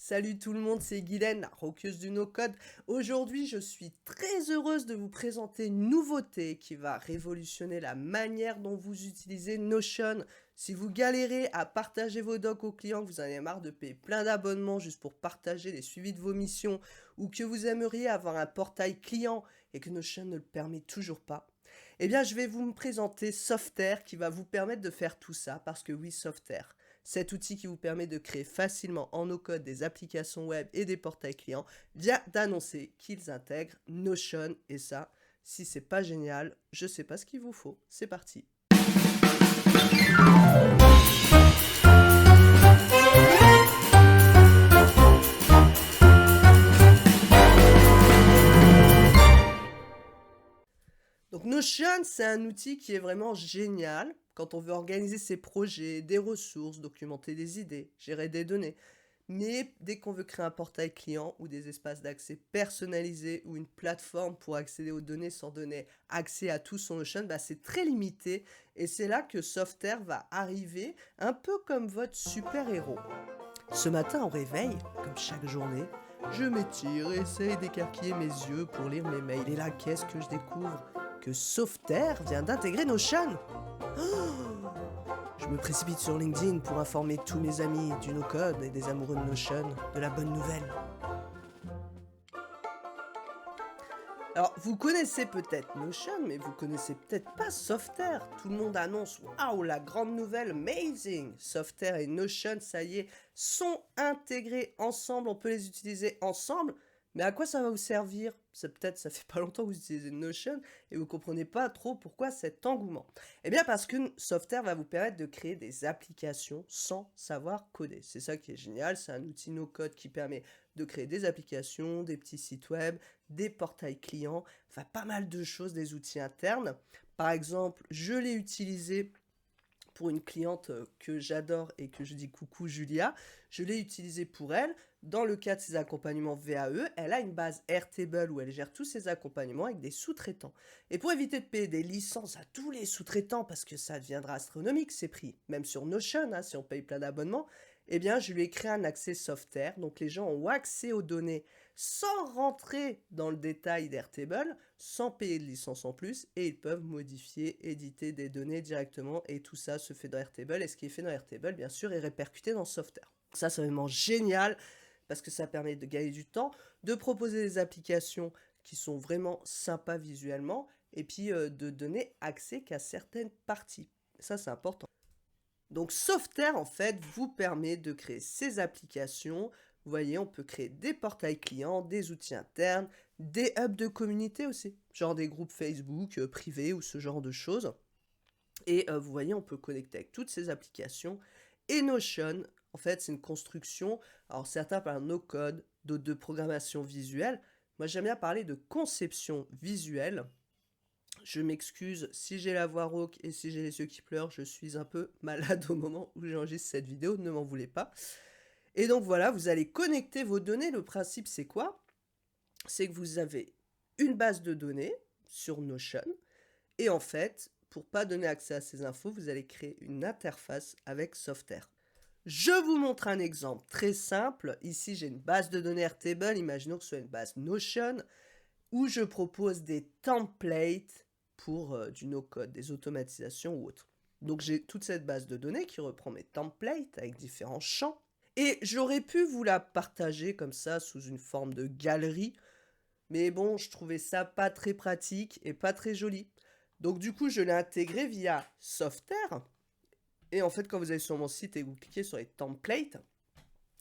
Salut tout le monde, c'est Guylaine, la roqueuse du no-code. Aujourd'hui, je suis très heureuse de vous présenter une nouveauté qui va révolutionner la manière dont vous utilisez Notion. Si vous galérez à partager vos docs aux clients, que vous en avez marre de payer plein d'abonnements juste pour partager les suivis de vos missions, ou que vous aimeriez avoir un portail client et que Notion ne le permet toujours pas, eh bien, je vais vous me présenter Softair qui va vous permettre de faire tout ça, parce que oui, Softair. Cet outil qui vous permet de créer facilement en no-code des applications web et des portails clients vient d'annoncer qu'ils intègrent Notion. Et ça, si c'est pas génial, je sais pas ce qu'il vous faut. C'est parti. Donc Notion, c'est un outil qui est vraiment génial quand on veut organiser ses projets, des ressources, documenter des idées, gérer des données. Mais dès qu'on veut créer un portail client ou des espaces d'accès personnalisés ou une plateforme pour accéder aux données sans donner accès à tout son Notion, c'est très limité. Et c'est là que Softair va arriver, un peu comme votre super-héros. Ce matin au réveil, comme chaque journée, je m'étire et essaye d'écarquiller mes yeux pour lire mes mails. Et là, qu'est-ce que je découvre? Que Softair vient d'intégrer Notion. Oh, je me précipite sur LinkedIn pour informer tous mes amis du no-code et des amoureux de Notion de la bonne nouvelle. Alors, vous connaissez peut-être Notion, mais vous connaissez peut-être pas Softair. Tout le monde annonce, waouh, la grande nouvelle, amazing! Softair et Notion, ça y est, sont intégrés ensemble, on peut les utiliser ensemble. Mais à quoi ça va vous servir? Peut-être ça fait pas longtemps que vous utilisez Notion et vous comprenez pas trop pourquoi cet engouement. Eh bien parce que Softair va vous permettre de créer des applications sans savoir coder. C'est ça qui est génial, c'est un outil no-code qui permet de créer des applications, des petits sites web, des portails clients, enfin pas mal de choses, des outils internes. Par exemple, je l'ai utilisé pour une cliente que j'adore et que je dis coucou Julia. Je l'ai utilisé pour elle. Dans le cadre de ses accompagnements VAE, elle a une base Airtable où elle gère tous ses accompagnements avec des sous-traitants. Et pour éviter de payer des licences à tous les sous-traitants, parce que ça deviendra astronomique ces prix, même sur Notion, si on paye plein d'abonnements, eh bien je lui ai créé un accès Softair. Donc les gens ont accès aux données sans rentrer dans le détail d'Airtable, sans payer de licence en plus, et ils peuvent modifier, éditer des données directement, et tout ça se fait dans Airtable, et ce qui est fait dans Airtable, bien sûr, est répercuté dans Softair. Ça, c'est vraiment génial, parce que ça permet de gagner du temps, de proposer des applications qui sont vraiment sympas visuellement, et puis de donner accès qu'à certaines parties. Ça, c'est important. Donc Softair, en fait, vous permet de créer ces applications. Vous voyez, on peut créer des portails clients, des outils internes, des hubs de communauté aussi, genre des groupes Facebook privés ou ce genre de choses. Et vous voyez, on peut connecter avec toutes ces applications. Et Notion, en fait, c'est une construction. Alors certains parlent de no-code, d'autres de programmation visuelle. Moi, j'aime bien parler de conception visuelle. Je m'excuse si j'ai la voix rauque et si j'ai les yeux qui pleurent, je suis un peu malade au moment où j'enregistre cette vidéo, ne m'en voulez pas. Et donc voilà, vous allez connecter vos données. Le principe, c'est quoi? C'est que vous avez une base de données sur Notion. Et en fait, pour pas donner accès à ces infos, vous allez créer une interface avec Softair. Je vous montre un exemple très simple. Ici, j'ai une base de données Airtable. Imaginons que ce soit une base Notion où je propose des templates pour du no-code, des automatisations ou autres. Donc j'ai toute cette base de données qui reprend mes templates avec différents champs. Et j'aurais pu vous la partager comme ça sous une forme de galerie. Mais bon, je trouvais ça pas très pratique et pas très joli. Donc du coup, je l'ai intégré via Softair. Et en fait, quand vous allez sur mon site et vous cliquez sur les templates,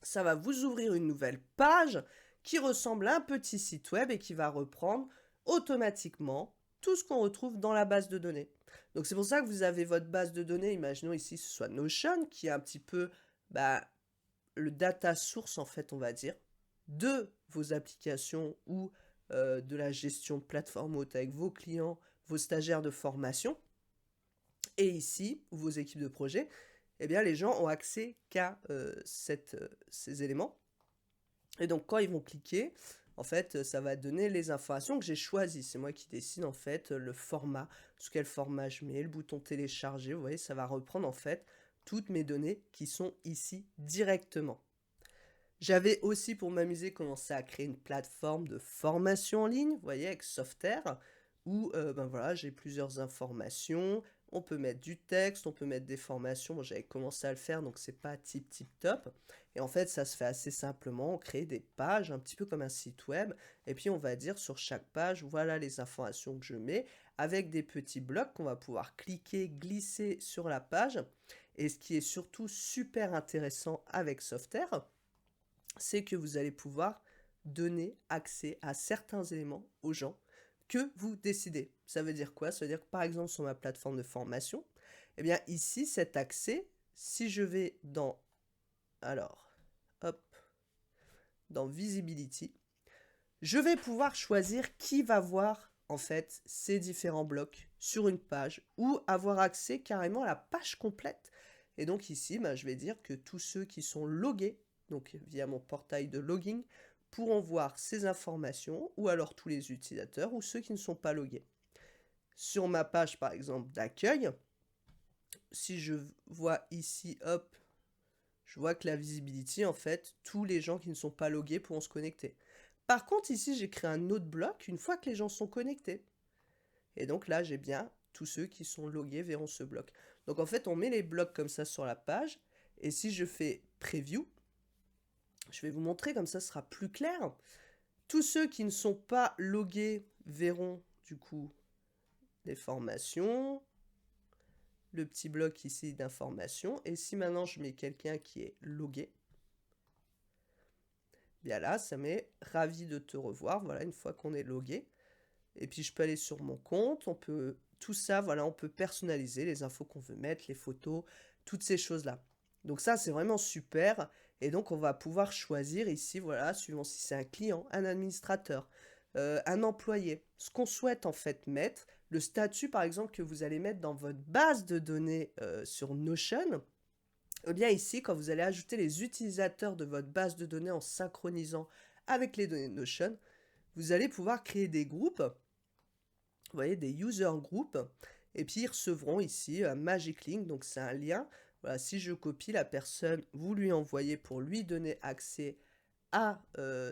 ça va vous ouvrir une nouvelle page qui ressemble à un petit site web et qui va reprendre automatiquement tout ce qu'on retrouve dans la base de données. Donc c'est pour ça que vous avez votre base de données, imaginons ici ce soit Notion, qui est un petit peu le data source en fait on va dire, de vos applications ou de la gestion de plateforme haute avec vos clients, vos stagiaires de formation. Et ici, vos équipes de projet, eh bien les gens ont accès qu'à ces éléments. Et donc quand ils vont cliquer, en fait, ça va donner les informations que j'ai choisies. C'est moi qui décide en fait le format, sous quel format je mets, le bouton télécharger. Vous voyez, ça va reprendre en fait toutes mes données qui sont ici directement. J'avais aussi, pour m'amuser, commencé à créer une plateforme de formation en ligne, vous voyez, avec Softair, où ben voilà, j'ai plusieurs informations. On peut mettre du texte, on peut mettre des formations. Bon, j'avais commencé à le faire, donc c'est pas tip top. Et en fait, ça se fait assez simplement. On crée des pages, un petit peu comme un site web. Et puis, on va dire sur chaque page, voilà les informations que je mets, avec des petits blocs qu'on va pouvoir cliquer, glisser sur la page. Et ce qui est surtout super intéressant avec Softair, c'est que vous allez pouvoir donner accès à certains éléments aux gens que vous décidez. Ça veut dire quoi? Ça veut dire que par exemple sur ma plateforme de formation, eh bien ici cet accès, si je vais dans, alors, hop, dans Visibility, je vais pouvoir choisir qui va voir en fait ces différents blocs sur une page ou avoir accès carrément à la page complète. Et donc ici, ben, je vais dire que tous ceux qui sont logués, donc via mon portail de logging, pourront voir ces informations, ou alors tous les utilisateurs, ou ceux qui ne sont pas logués. Sur ma page, par exemple, d'accueil, si je vois ici, hop, je vois que la visibility, en fait, tous les gens qui ne sont pas logués pourront se connecter. Par contre, ici, j'ai créé un autre bloc une fois que les gens sont connectés. Et donc là, j'ai bien tous ceux qui sont logués verront ce bloc. Donc en fait, on met les blocs comme ça sur la page. Et si je fais Preview, je vais vous montrer, comme ça sera plus clair. Tous ceux qui ne sont pas logués verront du coup les formations, le petit bloc ici d'informations. Et si maintenant je mets quelqu'un qui est logué, bien là, ça met ravi de te revoir. Voilà, une fois qu'on est logué. Et puis je peux aller sur mon compte, on peut tout ça, voilà, on peut personnaliser les infos qu'on veut mettre, les photos, toutes ces choses-là. Donc ça, c'est vraiment super. Et donc on va pouvoir choisir ici, voilà, suivant si c'est un client, un administrateur, un employé, ce qu'on souhaite en fait mettre, le statut par exemple que vous allez mettre dans votre base de données sur Notion. Eh bien ici, quand vous allez ajouter les utilisateurs de votre base de données en synchronisant avec les données de Notion, vous allez pouvoir créer des groupes, vous voyez, des user groups, et puis ils recevront ici un magic link, donc c'est un lien. Voilà, si je copie la personne, vous lui envoyez pour lui donner accès à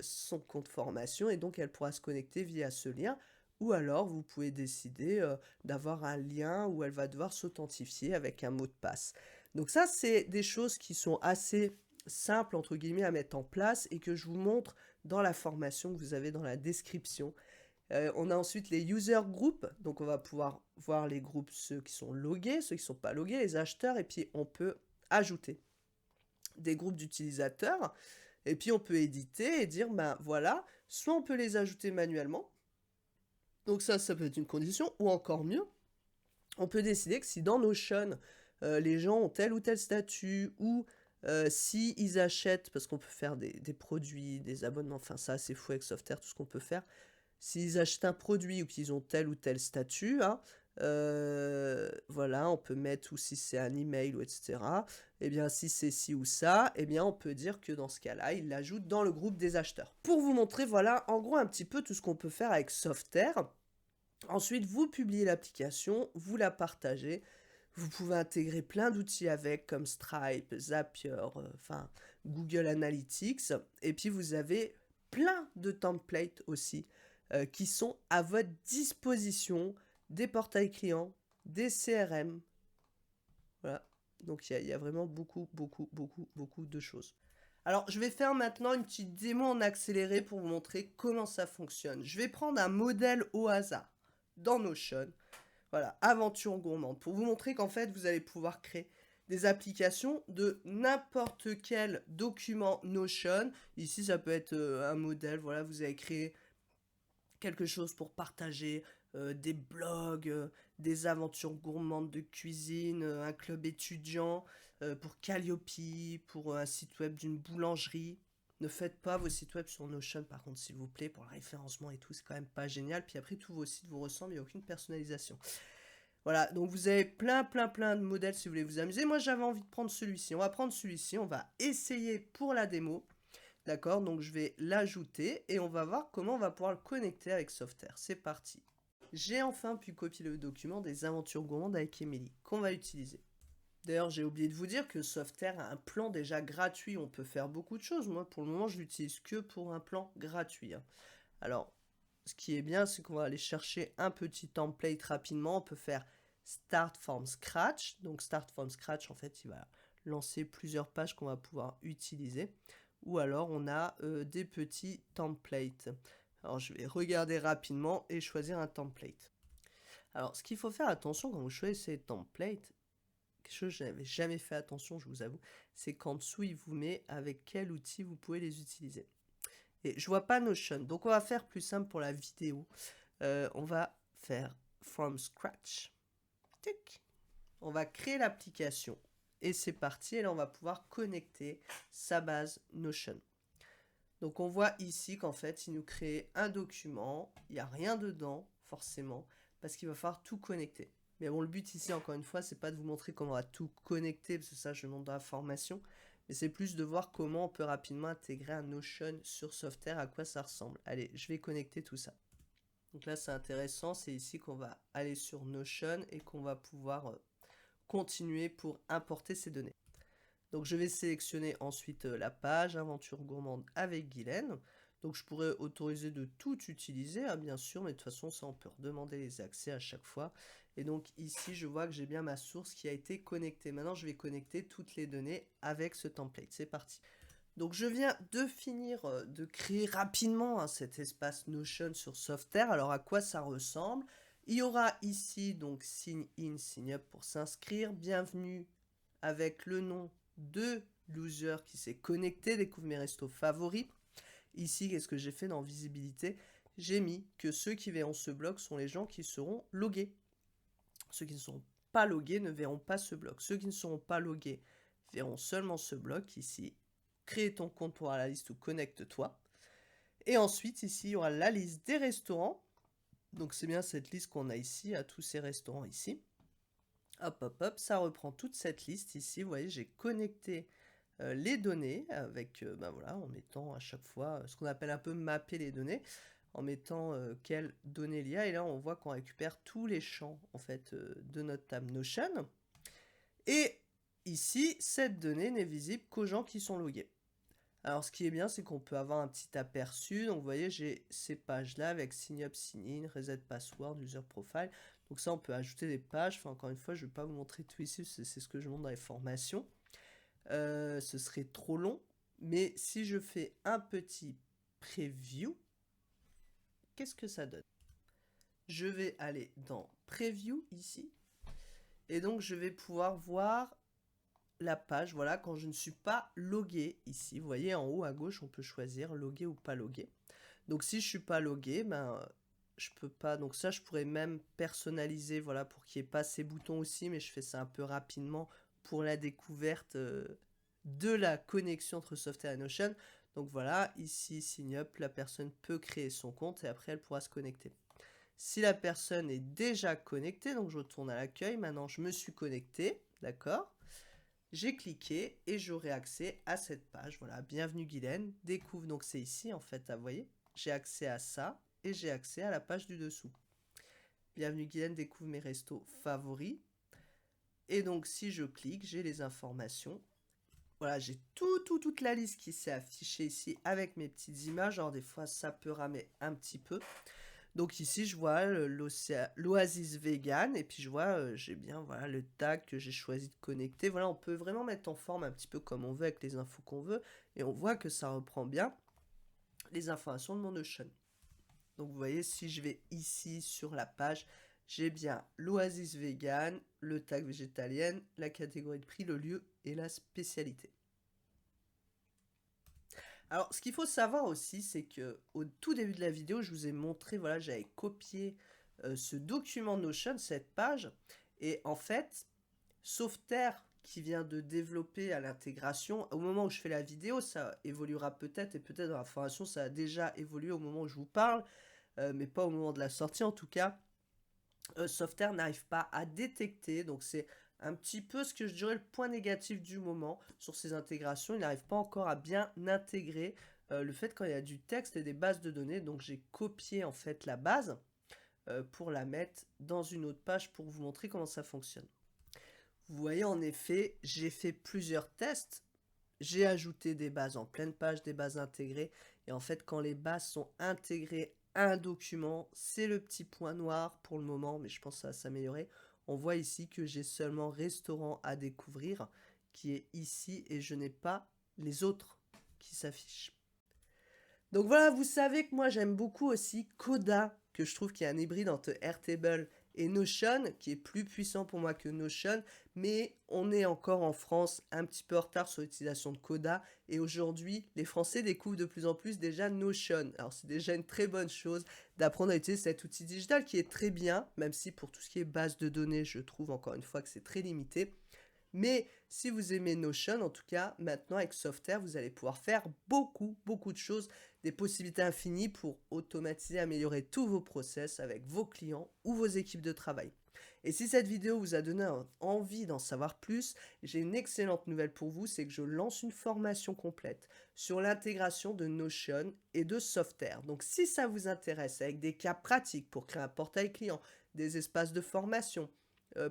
son compte formation, et donc elle pourra se connecter via ce lien. Ou alors vous pouvez décider d'avoir un lien où elle va devoir s'authentifier avec un mot de passe. Donc ça, c'est des choses qui sont assez simples, entre guillemets, à mettre en place et que je vous montre dans la formation que vous avez dans la description. On a ensuite les user groups, donc on va pouvoir voir les groupes, ceux qui sont logués, ceux qui ne sont pas logués, les acheteurs, et puis on peut ajouter des groupes d'utilisateurs, et puis on peut éditer et dire, ben voilà, soit on peut les ajouter manuellement, donc ça peut être une condition, ou encore mieux, on peut décider que si dans Notion, les gens ont tel ou tel statut, ou si ils achètent, parce qu'on peut faire des produits, des abonnements, enfin ça c'est fou avec Softair, tout ce qu'on peut faire, s'ils achètent un produit ou qu'ils ont tel ou tel statut, hein, voilà, on peut mettre, ou si c'est un email ou etc. Et bien si c'est ci ou ça, et bien on peut dire que dans ce cas-là, ils l'ajoutent dans le groupe des acheteurs. Pour vous montrer, voilà, en gros un petit peu tout ce qu'on peut faire avec Softair. Ensuite, vous publiez l'application, vous la partagez. Vous pouvez intégrer plein d'outils avec, comme Stripe, Zapier, enfin Google Analytics. Et puis vous avez plein de templates aussi qui sont à votre disposition, des portails clients, des CRM. Voilà. Donc il y a vraiment beaucoup de choses. Alors, je vais faire maintenant une petite démo en accéléré pour vous montrer comment ça fonctionne. Je vais prendre un modèle au hasard dans Notion. Voilà, aventure gourmande. Pour vous montrer qu'en fait, vous allez pouvoir créer des applications de n'importe quel document Notion. Ici, ça peut être un modèle. Voilà, vous avez créé quelque chose pour partager des blogs, des aventures gourmandes de cuisine, un club étudiant, pour Calliope, pour un site web d'une boulangerie. Ne faites pas vos sites web sur Notion par contre s'il vous plaît, pour le référencement et tout, c'est quand même pas génial. Puis après tous vos sites vous ressemblent, il n'y a aucune personnalisation. Voilà, donc vous avez plein de modèles si vous voulez vous amuser. Moi j'avais envie de prendre celui-ci. On va prendre celui-ci, on va essayer pour la démo. D'accord, donc je vais l'ajouter et on va voir comment on va pouvoir le connecter avec Softair. C'est parti. J'ai enfin pu copier le document des aventures gourmandes avec Emily, qu'on va utiliser. D'ailleurs, j'ai oublié de vous dire que Softair a un plan déjà gratuit. On peut faire beaucoup de choses. Moi, pour le moment, je l'utilise que pour un plan gratuit, hein. Alors, ce qui est bien, c'est qu'on va aller chercher un petit template rapidement. On peut faire Start from Scratch. Donc, Start from Scratch, en fait, il va lancer plusieurs pages qu'on va pouvoir utiliser. Ou alors, on a des petits templates. Alors, je vais regarder rapidement et choisir un template. Alors, ce qu'il faut faire attention quand vous choisissez les templates, quelque chose que je n'avais jamais fait attention, je vous avoue, c'est qu'en dessous, il vous met avec quel outil vous pouvez les utiliser. Et je vois pas Notion, donc on va faire plus simple pour la vidéo. On va faire from scratch. Tic. On va créer l'application et c'est parti. Et là, on va pouvoir connecter sa base Notion. Donc on voit ici qu'en fait, il nous crée un document. Il n'y a rien dedans, forcément, parce qu'il va falloir tout connecter. Mais bon, le but ici, encore une fois, c'est pas de vous montrer comment on va tout connecter, parce que ça, je le montre dans la formation, mais c'est plus de voir comment on peut rapidement intégrer un Notion sur Softair, à quoi ça ressemble. Allez, je vais connecter tout ça. Donc là, c'est intéressant, c'est ici qu'on va aller sur Notion et qu'on va pouvoir continuer pour importer ces données. Donc je vais sélectionner ensuite la page Aventure gourmande avec Guylaine. Donc je pourrais autoriser de tout utiliser, hein, bien sûr, mais de toute façon ça on peut redemander les accès à chaque fois. Et donc ici je vois que j'ai bien ma source qui a été connectée. Maintenant je vais connecter toutes les données avec ce template. C'est parti. Donc je viens de finir de créer rapidement, hein, cet espace Notion sur Softair. Alors à quoi ça ressemble? Il y aura ici donc sign in, sign up pour s'inscrire. Bienvenue avec le nom de l'user qui s'est connecté, découvre mes restos favoris. Ici, qu'est-ce que j'ai fait dans visibilité? J'ai mis que ceux qui verront ce blog sont les gens qui seront logués. Ceux qui ne seront pas logués ne verront pas ce blog. Ceux qui ne seront pas logués verront seulement ce blog ici. Crée ton compte pour avoir la liste ou connecte-toi. Et ensuite, ici, il y aura la liste des restaurants. Donc c'est bien cette liste qu'on a ici, à tous ces restaurants ici. Hop, hop, hop, ça reprend toute cette liste ici. Vous voyez, j'ai connecté les données avec, ben voilà, en mettant à chaque fois ce qu'on appelle un peu mapper les données, en mettant quelles données il y a. Et là, on voit qu'on récupère tous les champs en fait de notre table Notion. Et ici, cette donnée n'est visible qu'aux gens qui sont logués. Alors, ce qui est bien, c'est qu'on peut avoir un petit aperçu. Donc, vous voyez, j'ai ces pages-là avec sign up, sign in, reset password, user profile. Donc ça, on peut ajouter des pages. Enfin, encore une fois, je ne vais pas vous montrer tout ici, c'est ce que je montre dans les formations. Ce serait trop long. Mais si je fais un petit preview, qu'est-ce que ça donne? Je vais aller dans preview ici. Et donc, je vais pouvoir voir la page, voilà, quand je ne suis pas logué ici. Vous voyez, en haut à gauche, on peut choisir logué ou pas logué. Donc si je suis pas logué, ben je peux pas. Donc ça, je pourrais même personnaliser, voilà, pour qu'il n'y ait pas ces boutons aussi, mais je fais ça un peu rapidement pour la découverte de la connexion entre Softair et Notion. Donc voilà, ici, sign up, la personne peut créer son compte et après elle pourra se connecter. Si la personne est déjà connectée, donc je retourne à l'accueil, maintenant je me suis connecté, d'accord? J'ai cliqué et j'aurai accès à cette page. Voilà, bienvenue Guylaine, découvre, donc c'est ici en fait, vous voyez, j'ai accès à ça et j'ai accès à la page du dessous. Bienvenue Guylaine, découvre mes restos favoris. Et donc si je clique, j'ai les informations. Voilà, j'ai toute la liste qui s'est affichée ici avec mes petites images. Alors des fois ça peut ramer un petit peu. Donc ici, je vois l'Oasis Vegan et puis je vois, j'ai bien voilà, le tag que j'ai choisi de connecter. Voilà, on peut vraiment mettre en forme un petit peu comme on veut avec les infos qu'on veut et on voit que ça reprend bien les informations de mon Notion. Donc vous voyez, si je vais ici sur la page, j'ai bien l'Oasis Vegan, le tag végétalienne, la catégorie de prix, le lieu et la spécialité. Alors, ce qu'il faut savoir aussi, c'est que au tout début de la vidéo, je vous ai montré, voilà, j'avais copié ce document Notion, cette page, et en fait, Softair qui vient de développer à l'intégration, au moment où je fais la vidéo, ça évoluera peut-être, et peut-être dans la formation, ça a déjà évolué au moment où je vous parle, mais pas au moment de la sortie en tout cas. Softair n'arrive pas à détecter, donc c'est un petit peu ce que je dirais le point négatif du moment sur ces intégrations. Il n'arrive pas encore à bien intégrer le fait quand il y a du texte et des bases de données. Donc j'ai copié en fait la base pour la mettre dans une autre page pour vous montrer comment ça fonctionne. Vous voyez, en effet, j'ai fait plusieurs tests. J'ai ajouté des bases en pleine page, des bases intégrées. Et en fait, quand les bases sont intégrées à un document, c'est le petit point noir pour le moment, mais je pense que ça va s'améliorer. On voit ici que j'ai seulement restaurant à découvrir, qui est ici, et je n'ai pas les autres qui s'affichent. Donc voilà, vous savez que moi j'aime beaucoup aussi Coda, que je trouve qu'il y a un hybride entre Airtable et Notion, qui est plus puissant pour moi que Notion, mais on est encore en France un petit peu en retard sur l'utilisation de Coda, et aujourd'hui les Français découvrent de plus en plus déjà Notion. Alors c'est déjà une très bonne chose d'apprendre à utiliser cet outil digital qui est très bien, même si pour tout ce qui est base de données, je trouve encore une fois que c'est très limité. Mais si vous aimez Notion, en tout cas, maintenant avec Softair, vous allez pouvoir faire beaucoup de choses, des possibilités infinies pour automatiser, améliorer tous vos process avec vos clients ou vos équipes de travail. Et si cette vidéo vous a donné envie d'en savoir plus, j'ai une excellente nouvelle pour vous, c'est que je lance une formation complète sur l'intégration de Notion et de Softair. Donc si ça vous intéresse, avec des cas pratiques pour créer un portail client, des espaces de formation,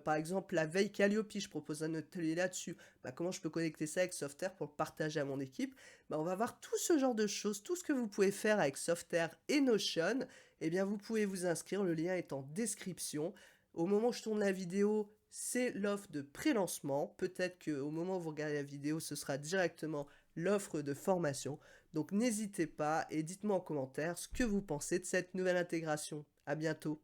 par exemple, la veille Calliope, je propose un atelier là-dessus. Bah, comment je peux connecter ça avec Softair pour le partager à mon équipe? Bah, on va voir tout ce genre de choses, tout ce que vous pouvez faire avec Softair et Notion. Eh bien, vous pouvez vous inscrire, le lien est en description. Au moment où je tourne la vidéo, c'est l'offre de pré-lancement. Peut-être qu'au moment où vous regardez la vidéo, ce sera directement l'offre de formation. Donc n'hésitez pas et dites-moi en commentaire ce que vous pensez de cette nouvelle intégration. À bientôt.